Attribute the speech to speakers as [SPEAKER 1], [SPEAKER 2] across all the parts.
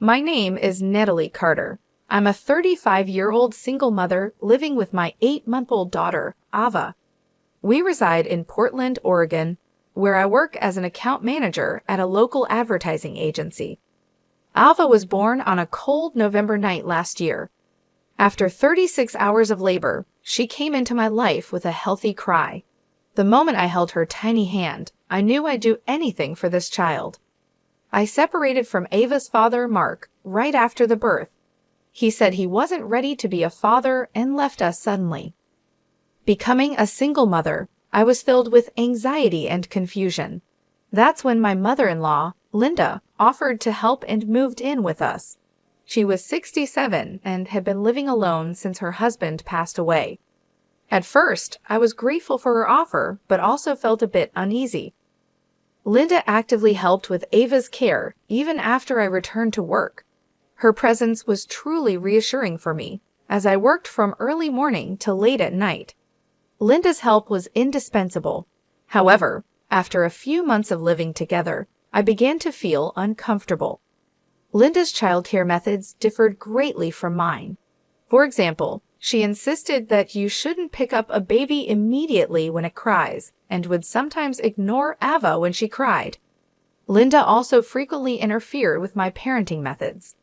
[SPEAKER 1] My name is Natalie Carter. I'm a 35-year-old single mother living with my 8-month-old daughter, Ava. We reside in Portland, Oregon, where I work as an account manager at a local advertising agency. Ava was born on a cold November night last year. After 36 hours of labor, she came into my life with a healthy cry. The moment I held her tiny hand, I knew I'd do anything for this child. I separated from Ava's father, Mark, right after the birth. He said he wasn't ready to be a father and left us suddenly. Becoming a single mother, I was filled with anxiety and confusion. That's when my mother-in-law, Linda, offered to help and moved in with us. She was 67 and had been living alone since her husband passed away. At first, I was grateful for her offer, but also felt a bit uneasy. Linda actively helped with Ava's care even after I returned to work. Her presence was truly reassuring for me, as I worked from early morning till late at night. Linda's help was indispensable. However, after a few months of living together, I began to feel uncomfortable. Linda's childcare methods differed greatly from mine. For example, she insisted that you shouldn't pick up a baby immediately when it cries, and would sometimes ignore Ava when she cried. Linda also frequently interfered with my parenting methods.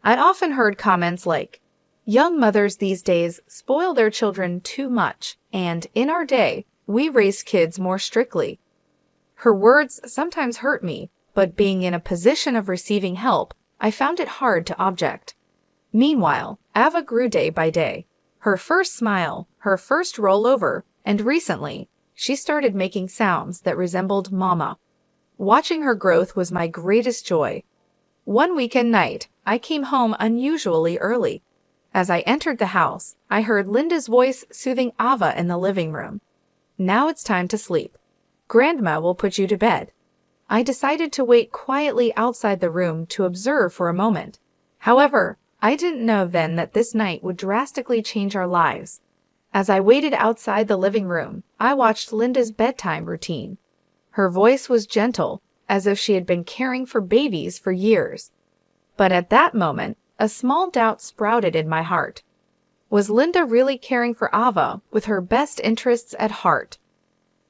[SPEAKER 1] I often heard comments like, "Young mothers these days spoil their children too much, and in our day, we raise kids more strictly." Her words sometimes hurt me, but being in a position of receiving help, I found it hard to object. Meanwhile, Ava grew day by day. Her first smile, her first rollover, and recently, she started making sounds that resembled mama. Watching her growth was my greatest joy. One weekend night, I came home unusually early. As I entered the house, I heard Linda's voice soothing Ava in the living room. "Now it's time to sleep. Grandma will put you to bed." I decided to wait quietly outside the room to observe for a moment. However, I didn't know then that this night would drastically change our lives. As I waited outside the living room, I watched Linda's bedtime routine. Her voice was gentle, as if she had been caring for babies for years. But at that moment, a small doubt sprouted in my heart. Was Linda really caring for Ava with her best interests at heart?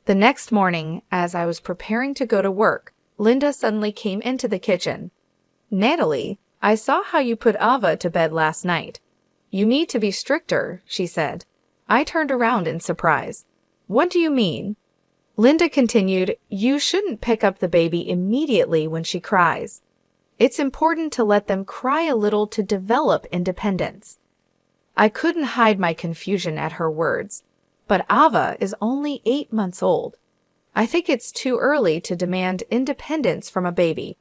[SPEAKER 1] The next morning, as I was preparing to go to work, Linda suddenly came into the kitchen. "Natalie, I saw how you put Ava to bed last night. You need to be stricter," she said. I turned around in surprise. "What do you mean?" Linda continued, "You shouldn't pick up the baby immediately when she cries. It's important to let them cry a little to develop independence." I couldn't hide my confusion at her words. But Ava is only 8 months old. I think it's too early to demand independence from a baby.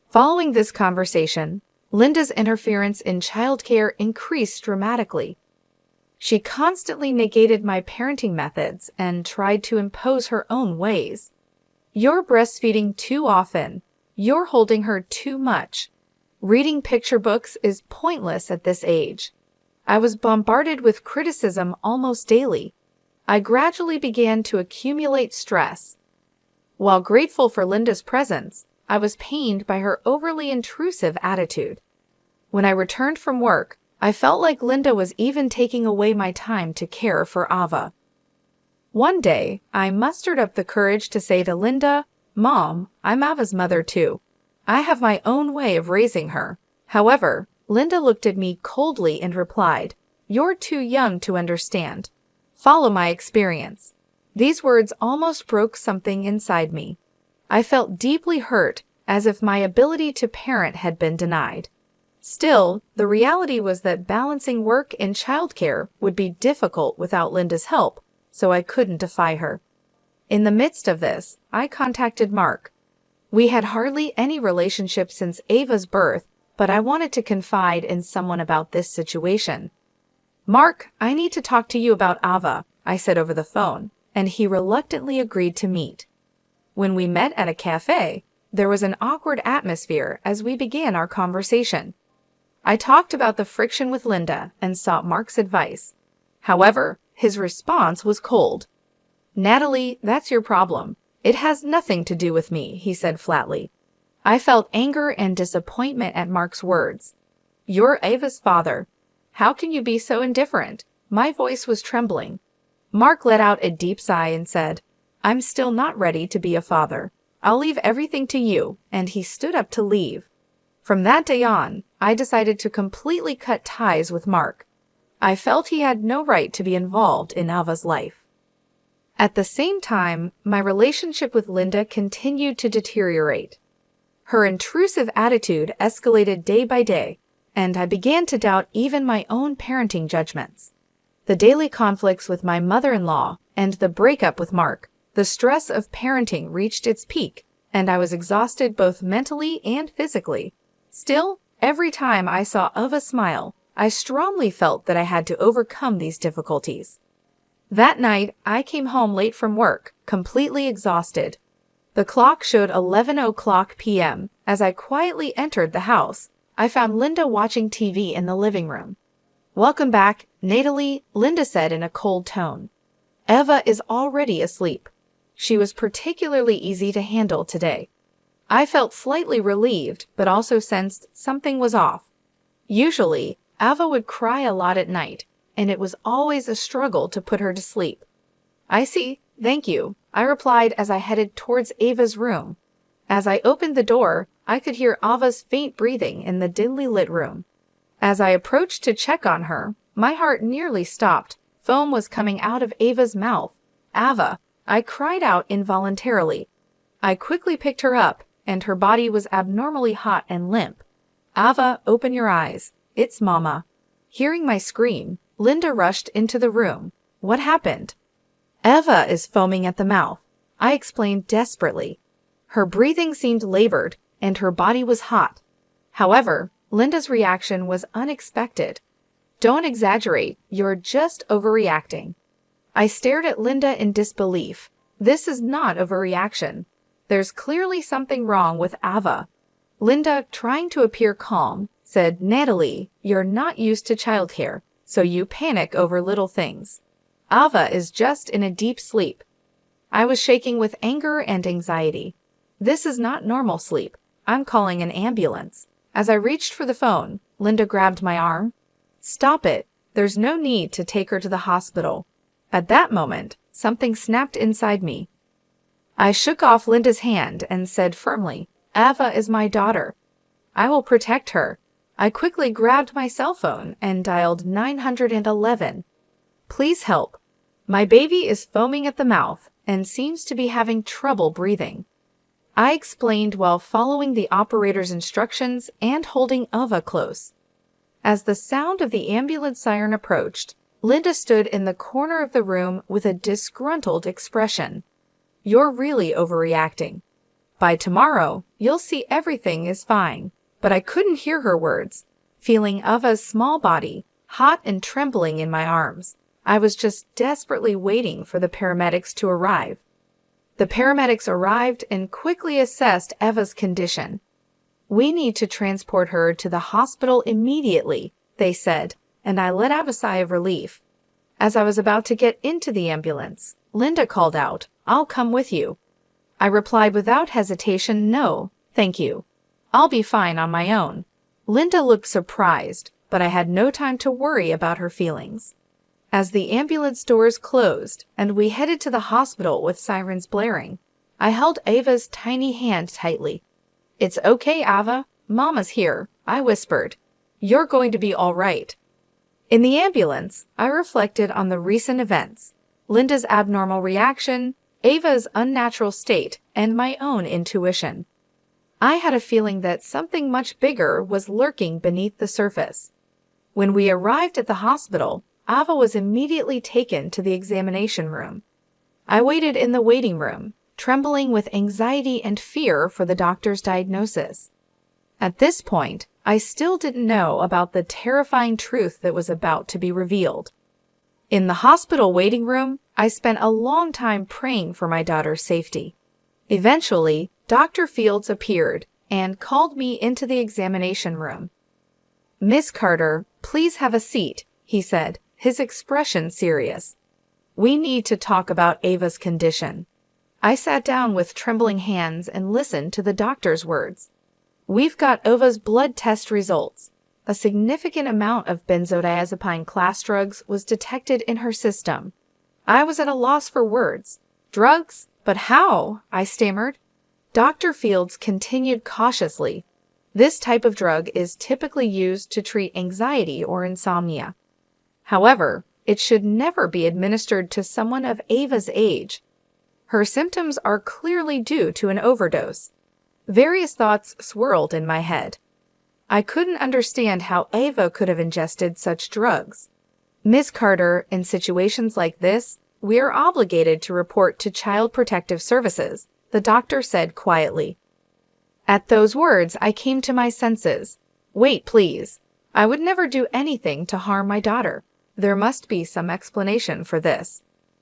[SPEAKER 1] Following this conversation, Linda's interference in childcare increased dramatically. She constantly negated my parenting methods and tried to impose her own ways. "You're breastfeeding too often. You're holding her too much. Reading picture books is pointless at this age." I was bombarded with criticism almost daily. I gradually began to accumulate stress. While grateful for Linda's presence, I was pained by her overly intrusive attitude. When I returned from work, I felt like Linda was even taking away my time to care for Ava. One day, I mustered up the courage to say to Linda, "Mom, I'm Ava's mother too. I have my own way of raising her." However, Linda looked at me coldly and replied, "You're too young to understand. Follow my experience." These words almost broke something inside me. I felt deeply hurt, as if my ability to parent had been denied. Still, the reality was that balancing work and childcare would be difficult without Linda's help, so I couldn't defy her. In the midst of this, I contacted Mark. We had hardly any relationship since Ava's birth, but I wanted to confide in someone about this situation. "Mark, I need to talk to you about Ava," I said over the phone, and he reluctantly agreed to meet. When we met at a cafe, there was an awkward atmosphere as we began our conversation. I talked about the friction with Linda and sought Mark's advice. However, his response was cold. "Natalie, that's your problem. It has nothing to do with me," he said flatly. I felt anger and disappointment at Mark's words. "You're Ava's father. How can you be so indifferent?" My voice was trembling. Mark let out a deep sigh and said, "I'm still not ready to be a father. I'll leave everything to you," and he stood up to leave. From that day on, I decided to completely cut ties with Mark. I felt he had no right to be involved in Ava's life. At the same time, my relationship with Linda continued to deteriorate. Her intrusive attitude escalated day by day, and I began to doubt even my own parenting judgments. The daily conflicts with my mother-in-law and the breakup with Mark, the stress of parenting reached its peak, and I was exhausted both mentally and physically. Still, every time I saw Ava smile, I strongly felt that I had to overcome these difficulties. That night, I came home late from work, completely exhausted. The clock showed 11:00 p.m. As I quietly entered the house, I found Linda watching TV in the living room. "Welcome back, Natalie," Linda said in a cold tone. "Ava is already asleep." She was particularly easy to handle today. I felt slightly relieved, but also sensed something was off. Usually, Ava would cry a lot at night, and it was always a struggle to put her to sleep. "I see, thank you," I replied as I headed towards Ava's room. As I opened the door, I could hear Ava's faint breathing in the dimly lit room. As I approached to check on her, my heart nearly stopped. Foam was coming out of Ava's mouth. "Ava!" I cried out involuntarily. I quickly picked her up, and her body was abnormally hot and limp. "Ava, open your eyes. It's Mama." Hearing my scream, Linda rushed into the room. "What happened?" "Ava is foaming at the mouth," I explained desperately. Her breathing seemed labored, and her body was hot. However, Linda's reaction was unexpected. "Don't exaggerate, you're just overreacting." I stared at Linda in disbelief. This is not overreaction. There's clearly something wrong with Ava. Linda, trying to appear calm, said, "Natalie, you're not used to childcare, so you panic over little things. Ava is just in a deep sleep." I was shaking with anger and anxiety. "This is not normal sleep. I'm calling an ambulance." As I reached for the phone, Linda grabbed my arm. "Stop it. There's no need to take her to the hospital." At that moment, something snapped inside me. I shook off Linda's hand and said firmly, "Ava is my daughter. I will protect her." I quickly grabbed my cell phone and dialed 911. "Please help. My baby is foaming at the mouth and seems to be having trouble breathing." I explained while following the operator's instructions and holding Ava close. As the sound of the ambulance siren approached, Linda stood in the corner of the room with a disgruntled expression. "You're really overreacting. By tomorrow, you'll see everything is fine." But I couldn't hear her words. Feeling Ava's small body, hot and trembling in my arms, I was just desperately waiting for the paramedics to arrive. The paramedics arrived and quickly assessed Ava's condition. "We need to transport her to the hospital immediately," they said, and I let out a sigh of relief. As I was about to get into the ambulance, Linda called out, "I'll come with you." I replied without hesitation, "No, thank you. I'll be fine on my own." Linda looked surprised, but I had no time to worry about her feelings. As the ambulance doors closed and we headed to the hospital with sirens blaring, I held Ava's tiny hand tightly. "It's okay, Ava. Mama's here," I whispered. "You're going to be all right." In the ambulance, I reflected on the recent events, Linda's abnormal reaction, Ava's unnatural state, and my own intuition. I had a feeling that something much bigger was lurking beneath the surface. When we arrived at the hospital, Ava was immediately taken to the examination room. I waited in the waiting room, trembling with anxiety and fear for the doctor's diagnosis. At this point, I still didn't know about the terrifying truth that was about to be revealed. In the hospital waiting room, I spent a long time praying for my daughter's safety. Eventually, Dr. Fields appeared and called me into the examination room. "Miss Carter, please have a seat," he said, his expression serious. "We need to talk about Ava's condition." I sat down with trembling hands and listened to the doctor's words. We've got Ava's blood test results. A significant amount of benzodiazepine class drugs was detected in her system. I was at a loss for words. Drugs? But how? I stammered. Dr. Fields continued cautiously. This type of drug is typically used to treat anxiety or insomnia. However, it should never be administered to someone of Ava's age. Her symptoms are clearly due to an overdose. Various thoughts swirled in my head. I couldn't understand how Ava could have ingested such drugs. Ms. Carter, in situations like this, we are obligated to report to Child Protective Services, the doctor said quietly. At those words, I came to my senses. Wait, please. I would never do anything to harm my daughter. There must be some explanation for this.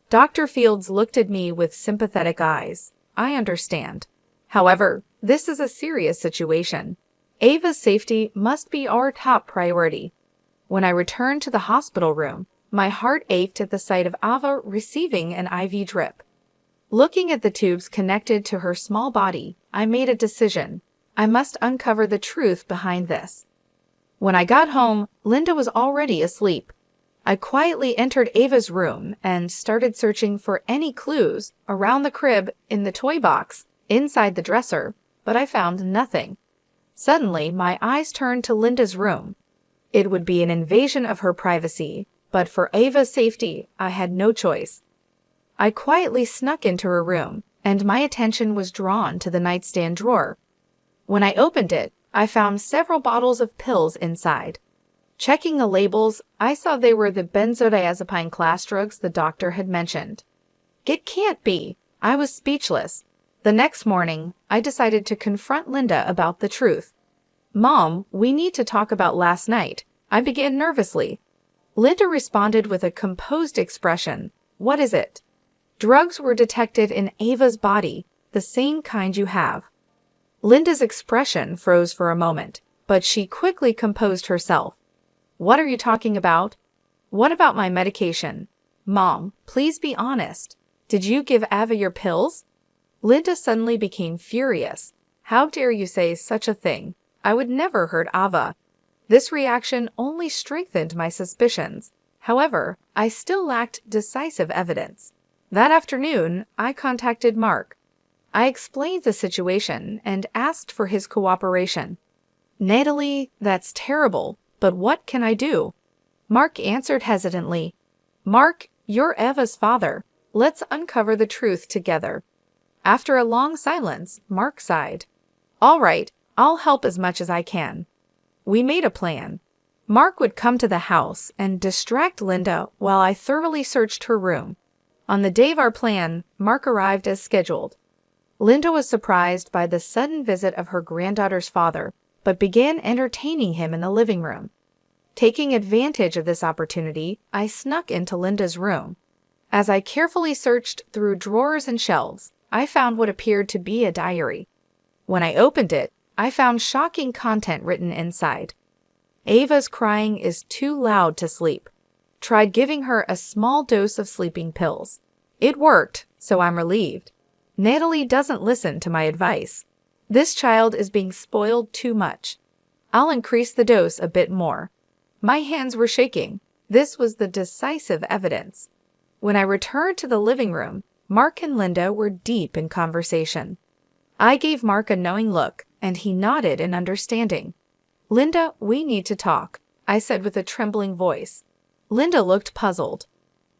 [SPEAKER 1] Dr. Fields looked at me with sympathetic eyes. I understand. However, this is a serious situation. Ava's safety must be our top priority. When I returned to the hospital room, my heart ached at the sight of Ava receiving an IV drip. Looking at the tubes connected to her small body, I made a decision. I must uncover the truth behind this. When I got home, Linda was already asleep. I quietly entered Ava's room and started searching for any clues around the crib, in the toy box, inside the dresser, but I found nothing. Suddenly, my eyes turned to Linda's room. It would be an invasion of her privacy, but for Ava's safety, I had no choice. I quietly snuck into her room, and my attention was drawn to the nightstand drawer. When I opened it, I found several bottles of pills inside. Checking the labels, I saw they were the benzodiazepine class drugs the doctor had mentioned. It can't be. I was speechless. The next morning, I decided to confront Linda about the truth. Mom, we need to talk about last night. I began nervously. Linda responded with a composed expression. What is it? Drugs were detected in Ava's body, the same kind you have. Linda's expression froze for a moment, but she quickly composed herself. What are you talking about? What about my medication? Mom, please be honest. Did you give Ava your pills? Linda suddenly became furious. How dare you say such a thing? I would never hurt Ava. This reaction only strengthened my suspicions. However, I still lacked decisive evidence. That afternoon, I contacted Mark. I explained the situation and asked for his cooperation. Natalie, that's terrible, but what can I do? Mark answered hesitantly. Mark, you're Ava's father. Let's uncover the truth together. After a long silence, Mark sighed. All right, I'll help as much as I can. We made a plan. Mark would come to the house and distract Linda while I thoroughly searched her room. On the day of our plan, Mark arrived as scheduled. Linda was surprised by the sudden visit of her granddaughter's father, but began entertaining him in the living room. Taking advantage of this opportunity, I snuck into Linda's room. As I carefully searched through drawers and shelves, I found what appeared to be a diary. When I opened it, I found shocking content written inside. Ava's crying is too loud to sleep. Tried giving her a small dose of sleeping pills. It worked, so I'm relieved. Natalie doesn't listen to my advice. This child is being spoiled too much. I'll increase the dose a bit more. My hands were shaking. This was the decisive evidence. When I returned to the living room, Mark and Linda were deep in conversation. I gave Mark a knowing look, and he nodded in understanding. Linda, we need to talk, I said with a trembling voice. Linda looked puzzled.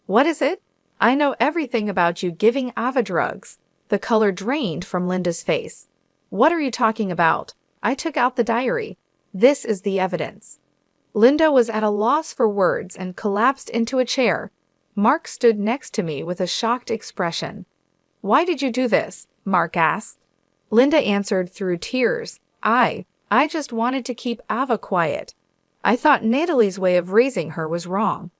[SPEAKER 1] What is it? I know everything about you giving Ava drugs. The color drained from Linda's face. What are you talking about? I took out the diary. This is the evidence. Linda was at a loss for words and collapsed into a chair. Mark stood next to me with a shocked expression. Why did you do this? Mark asked. Linda answered through tears. I just wanted to keep Ava quiet. I thought Natalie's way of raising her was wrong.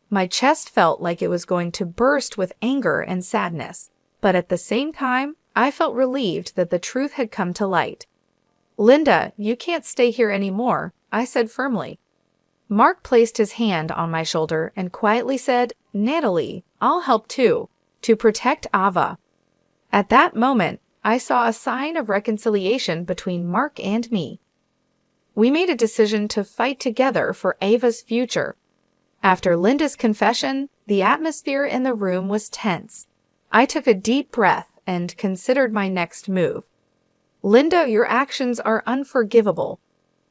[SPEAKER 1] My chest felt like it was going to burst with anger and sadness, but at the same time, I felt relieved that the truth had come to light. Linda, you can't stay here anymore, I said firmly. Mark placed his hand on my shoulder and quietly said, Natalie, I'll help too, to protect Ava. At that moment, I saw a sign of reconciliation between Mark and me. We made a decision to fight together for Ava's future. After Linda's confession, the atmosphere in the room was tense. I took a deep breath and considered my next move. Linda, your actions are unforgivable.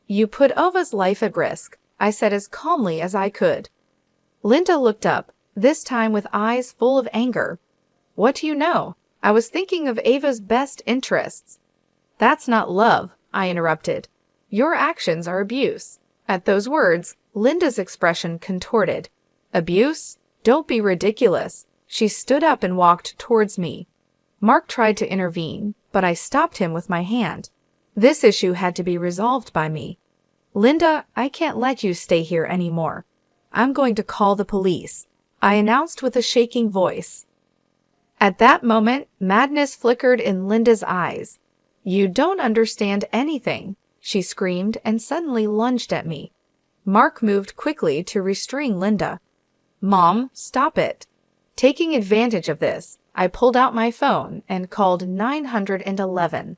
[SPEAKER 1] You put Ava's life at risk, I said as calmly as I could. Linda looked up, this time with eyes full of anger. What do you know? I was thinking of Ava's best interests. That's not love, I interrupted. Your actions are abuse. At those words, Linda's expression contorted. Abuse? Don't be ridiculous. She stood up and walked towards me. Mark tried to intervene, but I stopped him with my hand. This issue had to be resolved by me. Linda, I can't let you stay here anymore. I'm going to call the police, I announced with a shaking voice. At that moment, madness flickered in Linda's eyes. You don't understand anything, she screamed and suddenly lunged at me. Mark moved quickly to restrain Linda. Mom, stop it. Taking advantage of this, I pulled out my phone and called 911.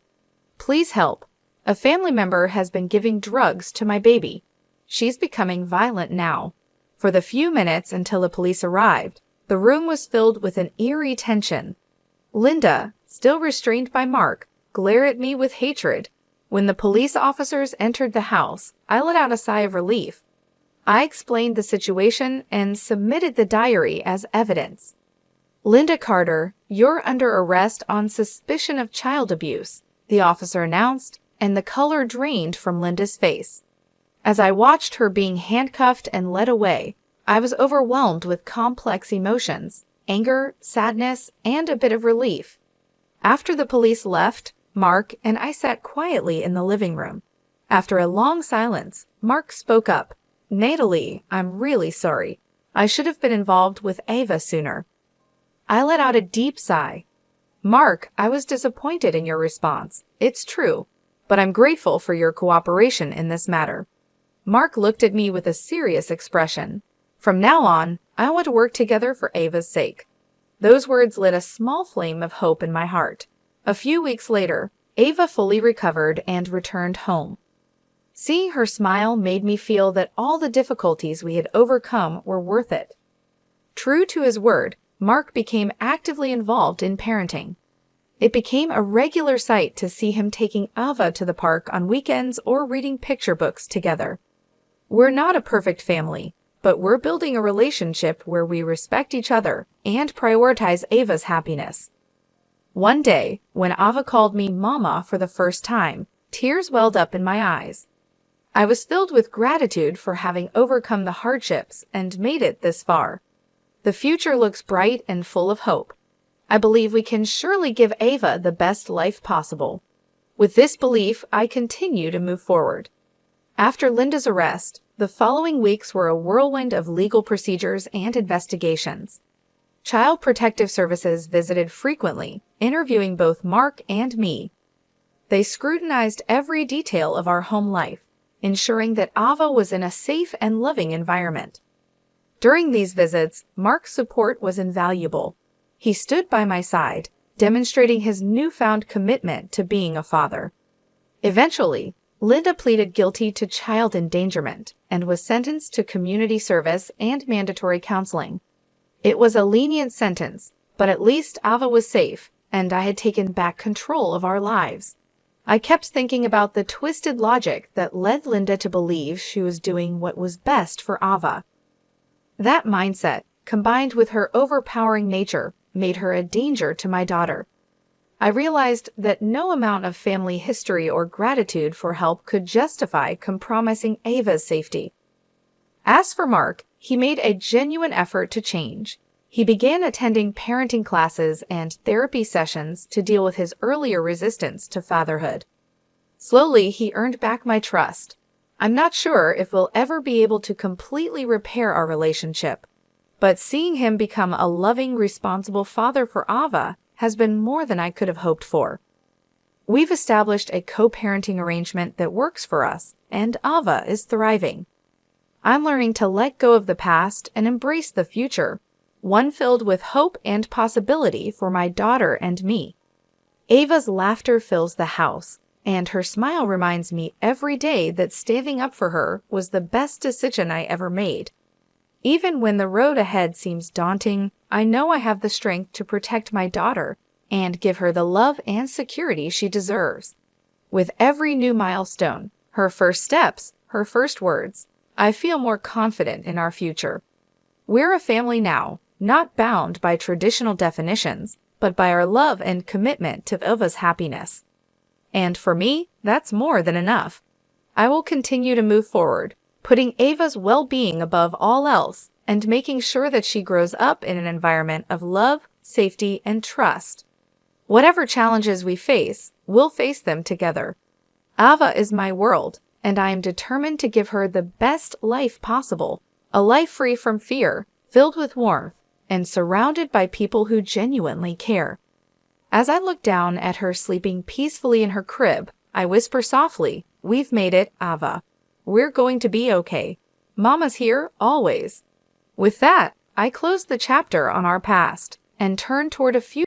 [SPEAKER 1] Please help. A family member has been giving drugs to my baby. She's becoming violent now. For the few minutes until the police arrived, the room was filled with an eerie tension. Linda, still restrained by Mark, glared at me with hatred. When the police officers entered the house, I let out a sigh of relief. I explained the situation and submitted the diary as evidence. Linda Carter, you're under arrest on suspicion of child abuse, the officer announced, and the color drained from Linda's face. As I watched her being handcuffed and led away, I was overwhelmed with complex emotions, anger, sadness, and a bit of relief. After the police left, Mark and I sat quietly in the living room. After a long silence, Mark spoke up. Natalie, I'm really sorry. I should have been involved with Ava sooner. I let out a deep sigh. Mark, I was disappointed in your response. It's true, but I'm grateful for your cooperation in this matter. Mark looked at me with a serious expression. From now on, I want to work together for Ava's sake. Those words lit a small flame of hope in my heart. A few weeks later, Ava fully recovered and returned home. Seeing her smile made me feel that all the difficulties we had overcome were worth it. True to his word, Mark became actively involved in parenting. It became a regular sight to see him taking Ava to the park on weekends or reading picture books together. We're not a perfect family, but we're building a relationship where we respect each other and prioritize Ava's happiness. One day, when Ava called me Mama for the first time, tears welled up in my eyes. I was filled with gratitude for having overcome the hardships and made it this far. The future looks bright and full of hope. I believe we can surely give Ava the best life possible. With this belief, I continue to move forward. After Linda's arrest, the following weeks were a whirlwind of legal procedures and investigations. Child Protective Services visited frequently, interviewing both Mark and me. They scrutinized every detail of our home life, ensuring that Ava was in a safe and loving environment. During these visits, Mark's support was invaluable. He stood by my side, demonstrating his newfound commitment to being a father. Eventually, Linda pleaded guilty to child endangerment and was sentenced to community service and mandatory counseling. It was a lenient sentence, but at least Ava was safe, and I had taken back control of our lives. I kept thinking about the twisted logic that led Linda to believe she was doing what was best for Ava. That mindset, combined with her overpowering nature, made her a danger to my daughter. I realized that no amount of family history or gratitude for help could justify compromising Ava's safety. As for Mark, he made a genuine effort to change. He began attending parenting classes and therapy sessions to deal with his earlier resistance to fatherhood. Slowly, he earned back my trust. I'm not sure if we'll ever be able to completely repair our relationship, but seeing him become a loving, responsible father for Ava has been more than I could have hoped for. We've established a co-parenting arrangement that works for us, and Ava is thriving. I'm learning to let go of the past and embrace the future, one filled with hope and possibility for my daughter and me. Ava's laughter fills the house, and her smile reminds me every day that standing up for her was the best decision I ever made. Even when the road ahead seems daunting, I know I have the strength to protect my daughter and give her the love and security she deserves. With every new milestone, her first steps, her first words, I feel more confident in our future. We're a family now, not bound by traditional definitions, but by our love and commitment to Ava's happiness. And for me, that's more than enough. I will continue to move forward, putting Ava's well-being above all else and making sure that she grows up in an environment of love, safety, and trust. Whatever challenges we face, we'll face them together. Ava is my world, and I am determined to give her the best life possible, a life free from fear, filled with warmth, and surrounded by people who genuinely care. As I look down at her sleeping peacefully in her crib, I whisper softly, "We've made it, Ava. We're going to be okay. Mama's here, always." With that, I close the chapter on our past and turn toward a future